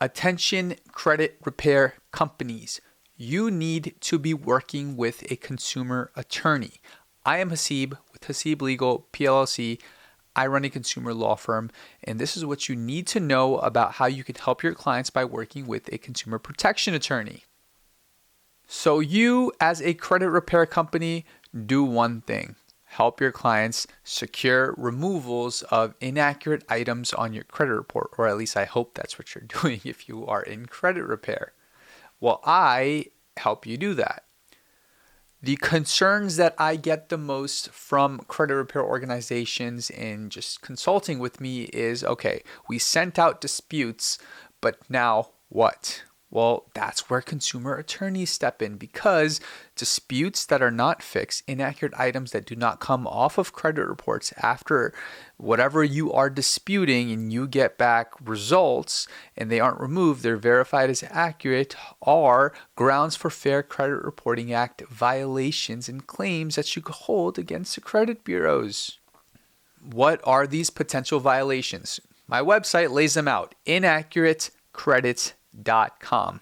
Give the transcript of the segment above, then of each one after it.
Attention credit repair companies. You need to be working with a consumer attorney. I am Hasib with Hasib Legal PLLC. I run a consumer law firm, and this is what you need to know about how you can help your clients by working with a consumer protection attorney. So you, as a credit repair company, do one thing. Help your clients secure removals of inaccurate items on your credit report, or at least I hope that's what you're doing if you are in credit repair. Well, I help you do that. The concerns that I get the most from credit repair organizations in just consulting with me is, okay, we sent out disputes, but now what? Well, that's where consumer attorneys step in, because disputes that are not fixed, inaccurate items that do not come off of credit reports after whatever you are disputing and you get back results and they aren't removed, they're verified as accurate, are grounds for Fair Credit Reporting Act violations and claims that you could hold against the credit bureaus. What are these potential violations? My website lays them out. inaccurates.com.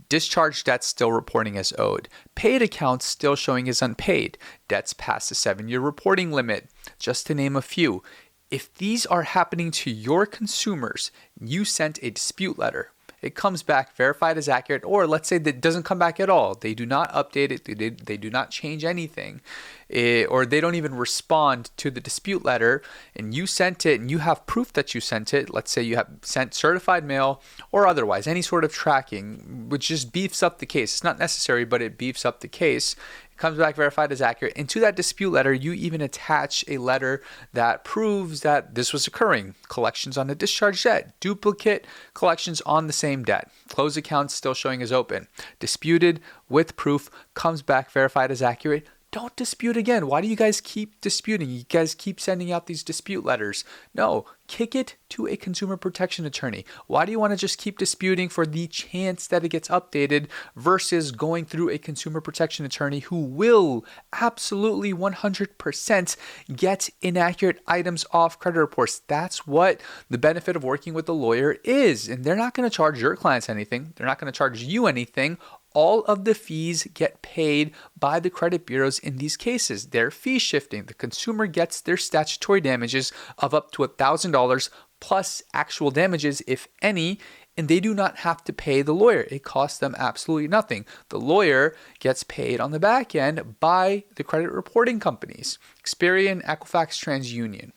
Discharged debts still reporting as owed. Paid accounts still showing as unpaid. Debts past the 7-year reporting limit, just to name a few. If these are happening to your consumers, you sent a dispute letter. It comes back verified as accurate, or let's say that it doesn't come back at all. They do not update it. They do not change anything, or they don't even respond to the dispute letter, and you sent it and you have proof that you sent it. Let's say you have sent certified mail or otherwise, any sort of tracking, which just beefs up the case. It's not necessary, but it beefs up the case. Comes back verified as accurate. And to that dispute letter, you even attach a letter that proves that this was occurring. Collections on a discharged debt, duplicate collections on the same debt, closed accounts still showing as open, disputed with proof, comes back verified as accurate. Don't dispute again. Why do you guys keep disputing? You guys keep sending out these dispute letters. No, kick it to a consumer protection attorney. Why do you want to just keep disputing for the chance that it gets updated versus going through a consumer protection attorney who will absolutely 100% get inaccurate items off credit reports? That's what the benefit of working with a lawyer is. And they're not going to charge your clients anything. They're not going to charge you anything. All of the fees get paid by the credit bureaus in these cases. They're fee shifting. The consumer gets their statutory damages of up to $1,000 plus actual damages, if any, and they do not have to pay the lawyer. It costs them absolutely nothing. The lawyer gets paid on the back end by the credit reporting companies, Experian, Equifax, TransUnion.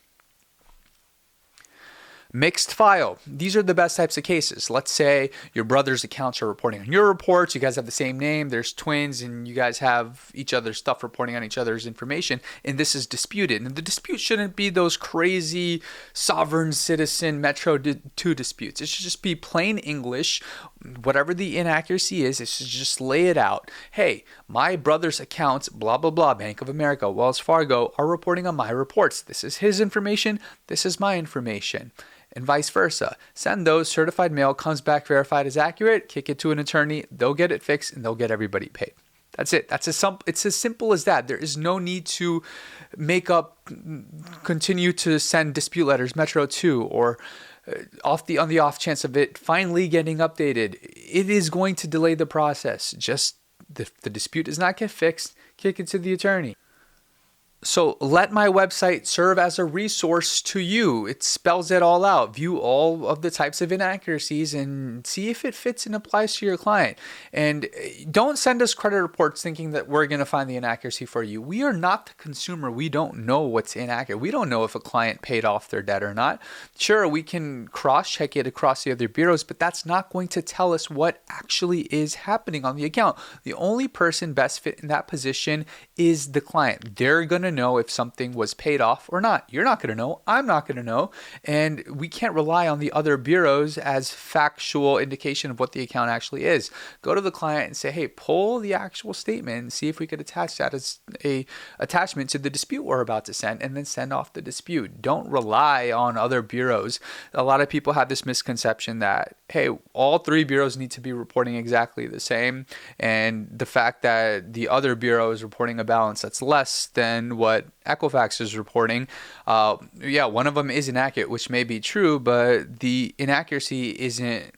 Mixed file. These are the best types of cases. Let's say your brother's accounts are reporting on your reports. You guys have the same name. There's twins and you guys have each other's stuff reporting on each other's information. And this is disputed. And the dispute shouldn't be those crazy sovereign citizen Metro 2 disputes. It should just be plain English. Whatever the inaccuracy is, it should just lay it out. Hey, my brother's accounts, blah, blah, blah, Bank of America, Wells Fargo, are reporting on my reports. This is his information. This is my information. And vice versa. Send those, certified mail comes back verified as accurate, kick it to an attorney, they'll get it fixed, and they'll get everybody paid. That's it. It's as simple as that. There is no need to continue to send dispute letters, Metro 2, or on the off chance of it finally getting updated. It is going to delay the process. Just the dispute does not get fixed, kick it to the attorney. So let my website serve as a resource to you. It spells it all out. View all of the types of inaccuracies and see if it fits and applies to your client. And don't send us credit reports thinking that we're going to find the inaccuracy for you. We are not the consumer. We don't know what's inaccurate. We don't know if a client paid off their debt or not. Sure, we can cross-check it across the other bureaus, but that's not going to tell us what actually is happening on the account. The only person best fit in that position is the client. They're going to know if something was paid off or not. You're not going to know. I'm not going to know. And we can't rely on the other bureaus as factual indication of what the account actually is. Go to the client and say, hey, pull the actual statement and see if we could attach that as a attachment to the dispute we're about to send, and then send off the dispute. Don't rely on other bureaus. A lot of people have this misconception that, hey, all three bureaus need to be reporting exactly the same. And the fact that the other bureau is reporting a balance that's less than what Equifax is reporting, one of them is inaccurate, which may be true, but the inaccuracy isn't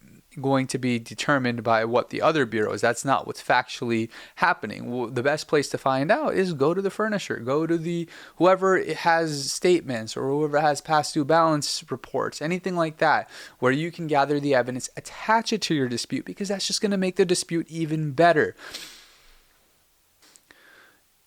going to be determined by what the other bureaus. That's not what's factually happening. Well, the best place to find out is go to the furnisher, go to the whoever has statements or whoever has past due balance reports, anything like that, where you can gather the evidence, attach it to your dispute, because that's just going to make the dispute even better.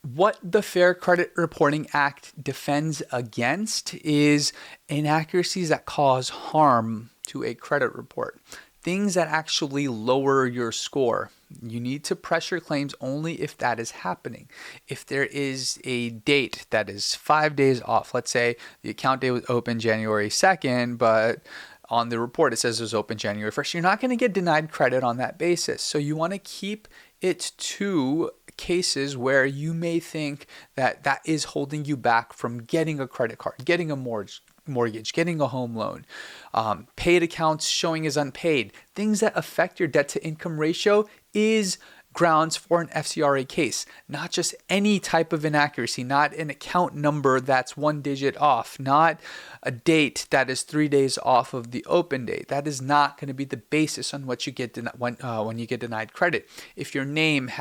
What the Fair Credit Reporting Act defends against is inaccuracies that cause harm to a credit report. Things that actually lower your score. You need to press your claims only if that is happening. If there is a date that is 5 days off, let's say the account date was open January 2nd, but on the report it says it was open January 1st, you're not going to get denied credit on that basis. So you want to keep it to cases where you may think that that is holding you back from getting a credit card, getting a mortgage, getting a home loan, paid accounts showing as unpaid. Things that affect your debt to income ratio is grounds for an FCRA case, not just any type of inaccuracy, not an account number that's 1 digit off, not a date that is 3 days off of the open date. That is not going to be the basis on what you get when you get denied credit. If your name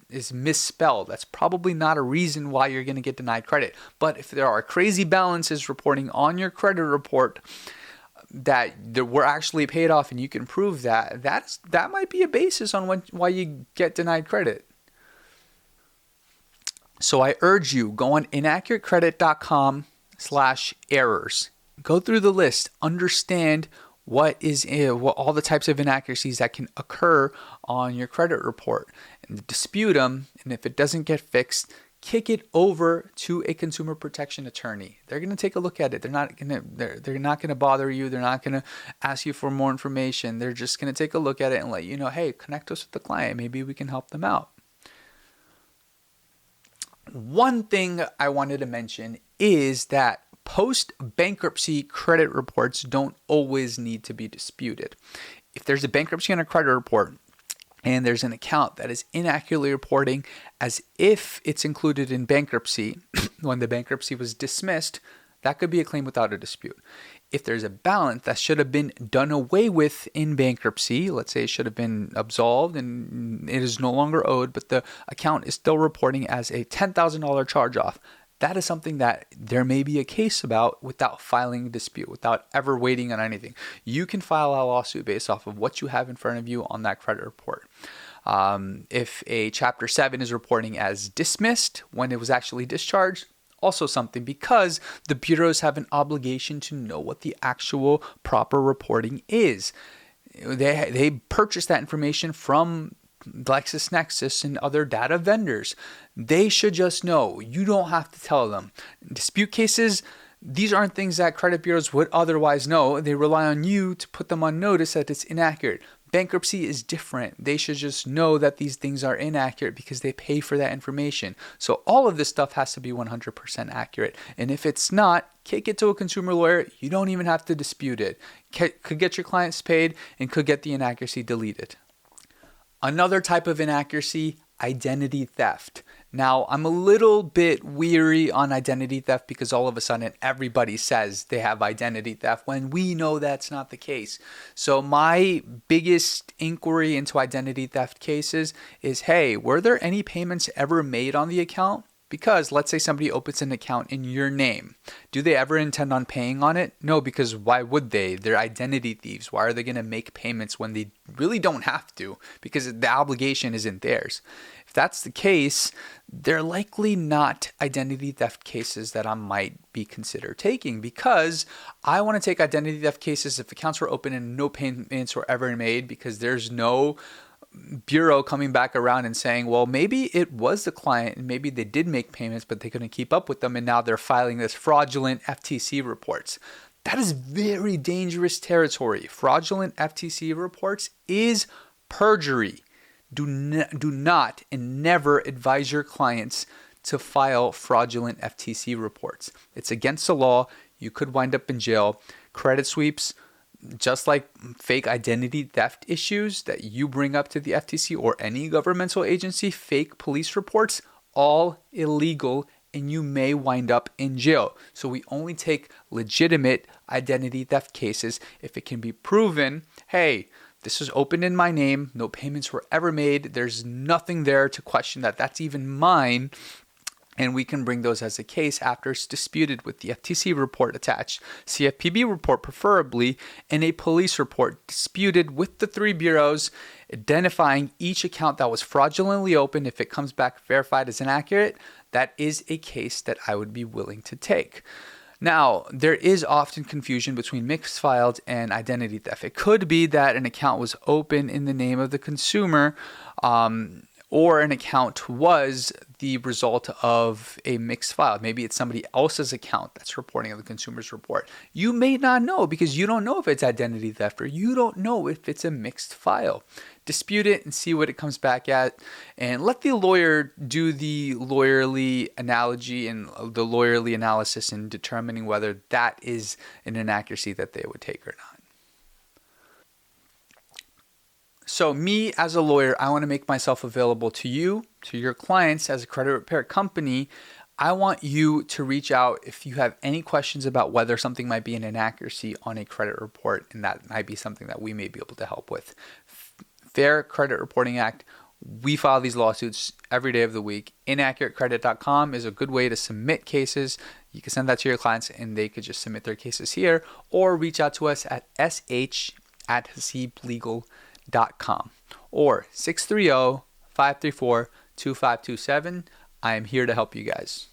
is misspelled, that's probably not a reason why you're going to get denied credit. But if there are crazy balances reporting on your credit report that were actually paid off and you can prove that might be a basis on why you get denied credit. So I urge you, go on inaccurateCredit.com/errors. Go through the list, understand what all the types of inaccuracies that can occur on your credit report, and dispute them. And if it doesn't get fixed, kick it over to a consumer protection attorney. They're going to take a look at it. They're not going to bother you. They're not going to ask you for more information. They're just going to take a look at it and let you know, hey, connect us with the client. Maybe we can help them out. One thing I wanted to mention is that post-bankruptcy credit reports don't always need to be disputed. If there's a bankruptcy on a credit report, and there's an account that is inaccurately reporting as if it's included in bankruptcy when the bankruptcy was dismissed, that could be a claim without a dispute. If there's a balance that should have been done away with in bankruptcy, let's say it should have been absolved and it is no longer owed, but the account is still reporting as a $10,000 charge-off, that is something that there may be a case about without filing a dispute, without ever waiting on anything. You can file a lawsuit based off of what you have in front of you on that credit report. If a Chapter 7 is reporting as dismissed when it was actually discharged, also something, because the bureaus have an obligation to know what the actual proper reporting is. They purchase that information from LexisNexis and other data vendors. They should just know. You don't have to tell them. Dispute cases, these aren't things that credit bureaus would otherwise know. They rely on you to put them on notice that it's inaccurate. Bankruptcy is different. They should just know that these things are inaccurate because they pay for that information. So all of this stuff has to be 100% accurate. And if it's not, kick it to a consumer lawyer. You don't even have to dispute it. Could get your clients paid and could get the inaccuracy deleted. Another type of inaccuracy, identity theft. Now, I'm a little bit weary on identity theft because all of a sudden everybody says they have identity theft when we know that's not the case. So my biggest inquiry into identity theft cases is, hey, were there any payments ever made on the account? Because let's say somebody opens an account in your name. Do they ever intend on paying on it? No, because why would they? They're identity thieves. Why are they going to make payments when they really don't have to? Because the obligation isn't theirs. If that's the case, they're likely not identity theft cases that I might be consider taking, because I want to take identity theft cases if accounts were open and no payments were ever made, because there's no bureau coming back around and saying, well, maybe it was the client and maybe they did make payments, but they couldn't keep up with them. And now they're filing this fraudulent FTC reports. That is very dangerous territory. Fraudulent FTC reports is perjury. Do not and never advise your clients to file fraudulent FTC reports. It's against the law. You could wind up in jail. Credit sweeps, just like fake identity theft issues that you bring up to the FTC or any governmental agency, fake police reports, all illegal and you may wind up in jail. So we only take legitimate identity theft cases if it can be proven, hey, this was opened in my name, no payments were ever made, there's nothing there to question that that's even mine, and we can bring those as a case after it's disputed with the FTC report attached, CFPB report preferably, and a police report disputed with the 3 bureaus, identifying each account that was fraudulently opened. If it comes back verified as inaccurate, that is a case that I would be willing to take. Now, there is often confusion between mixed filed and identity theft. It could be that an account was open in the name of the consumer, or an account was the result of a mixed file. Maybe it's somebody else's account that's reporting on the consumer's report. You may not know because you don't know if it's identity theft or you don't know if it's a mixed file. Dispute it and see what it comes back at, and let the lawyer do the lawyerly analogy and the lawyerly analysis in determining whether that is an inaccuracy that they would take or not. So me as a lawyer, I want to make myself available to you, to your clients as a credit repair company. I want you to reach out if you have any questions about whether something might be an inaccuracy on a credit report, and that might be something that we may be able to help with. Fair Credit Reporting Act, we file these lawsuits every day of the week. InAccurateCredit.com is a good way to submit cases. You can send that to your clients and they could just submit their cases here, or reach out to us at sh@hasiblegal.com or 630-534-2527. I am here to help you guys.